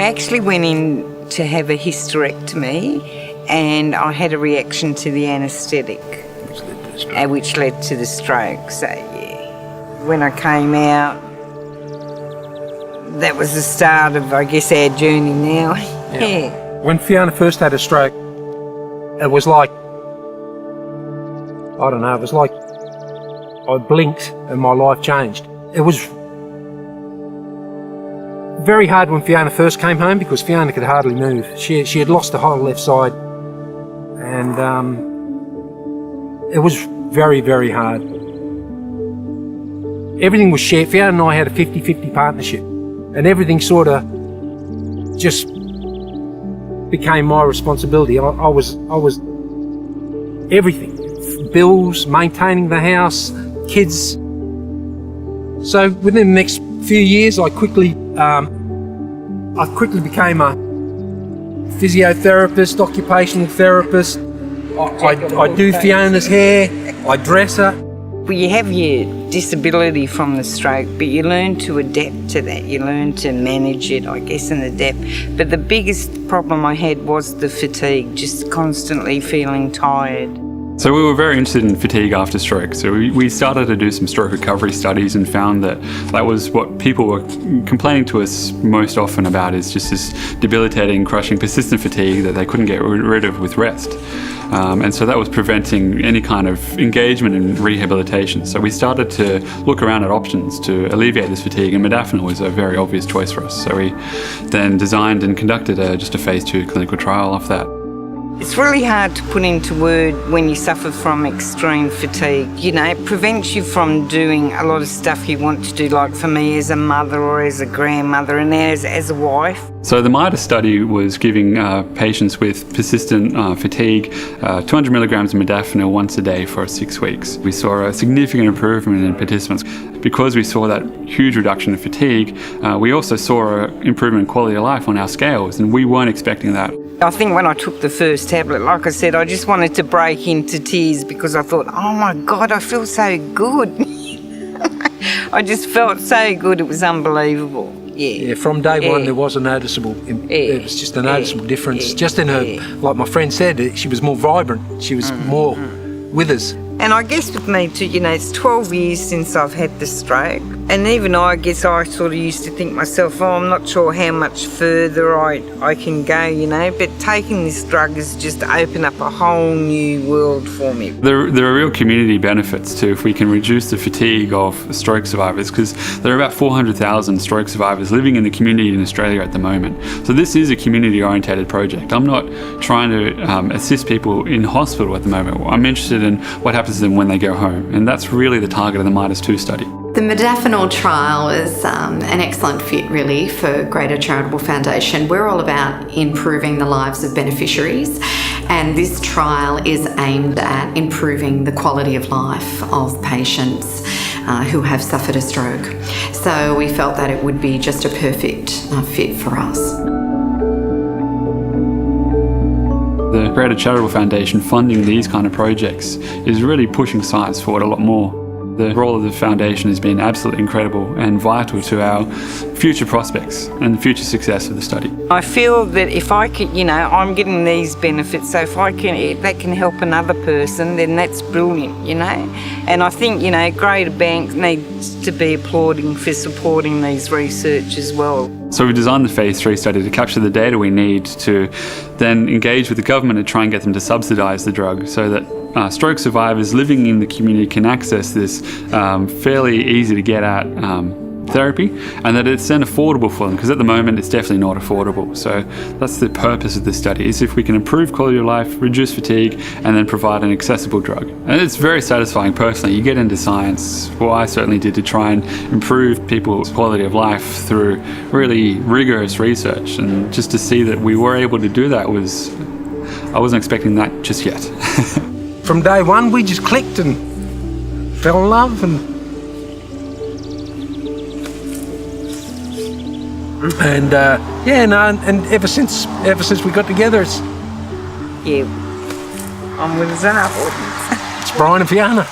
actually went in to have a hysterectomy and I had a reaction to the anaesthetic, which led to the stroke. So, yeah. When I came out, that was the start of, I guess, our journey now. Yeah. When Fiona first had a stroke, it was like, I don't know, it was like I blinked and my life changed. It was very hard when Fiona first came home because Fiona could hardly move. She had lost the whole left side, and it was very, very hard. Everything was shared. Fiona and I had a 50-50 partnership, and everything sort of just became my responsibility. I was everything. Bills, maintaining the house, kids. So within the next few years, I quickly became a physiotherapist, occupational therapist. I do Fiona's hair, I dress her. Well, you have your disability from the stroke, but you learn to adapt to that. You learn to manage it, I guess, and adapt. But the biggest problem I had was the fatigue, just constantly feeling tired. So we were very interested in fatigue after stroke. So we started to do some stroke recovery studies and found that that was what people were complaining to us most often about, is just this debilitating, crushing, persistent fatigue that they couldn't get rid of with rest. And so that was preventing any kind of engagement in rehabilitation. So we started to look around at options to alleviate this fatigue, and modafinil was a very obvious choice for us. So we then designed and conducted just a phase 2 clinical trial off that. It's really hard to put into word when you suffer from extreme fatigue. You know, it prevents you from doing a lot of stuff you want to do, like for me as a mother or as a grandmother and as a wife. So the MIDAS study was giving patients with persistent fatigue 200 milligrams of modafinil once a day for 6 weeks. We saw a significant improvement in participants. Because we saw that huge reduction in fatigue, we also saw an improvement in quality of life on our scales, and we weren't expecting that. I think when I took the first tablet, like I said, I just wanted to break into tears because I thought, oh my God, I feel so good. I just felt so good, it was unbelievable. Yeah, from day one there was a noticeable, it was just a noticeable difference. Just in her, like my friend said, she was more vibrant, she was more with us. And I guess with me too, you know, it's 12 years since I've had the stroke. And even I guess I sort of used to think myself, oh, I'm not sure how much further I can go, you know, but taking this drug has just opened up a whole new world for me. There are real community benefits too if we can reduce the fatigue of stroke survivors, because there are about 400,000 stroke survivors living in the community in Australia at the moment. So this is a community-orientated project. I'm not trying to assist people in hospital at the moment. I'm interested in what happens to them when they go home, and that's really the target of the MIDAS 2 study. The modafinil trial is an excellent fit really for Greater Charitable Foundation. We're all about improving the lives of beneficiaries, and this trial is aimed at improving the quality of life of patients who have suffered a stroke. So we felt that it would be just a perfect fit for us. The Greater Charitable Foundation funding these kind of projects is really pushing science forward a lot more. The role of the foundation has been absolutely incredible and vital to our future prospects and the future success of the study. I feel that if I can, you know, I'm getting these benefits, so if that can help another person, then that's brilliant, you know. And I think, you know, Greater Bank needs to be applauding for supporting these research as well. So we designed the phase 3 study to capture the data we need to then engage with the government and try and get them to subsidise the drug so that stroke survivors living in the community can access this fairly easy to get at therapy, and that it's then affordable for them, because at the moment it's definitely not affordable. So that's the purpose of this study, is if we can improve quality of life, reduce fatigue, and then provide an accessible drug. And it's very satisfying personally. You get into science, well, I certainly did, to try and improve people's quality of life through really rigorous research, and just to see that we were able to do that was, I wasn't expecting that just yet. From day one we just clicked and fell in love, and ever since we got together, it's I'm with us enough. Brian and Fiona.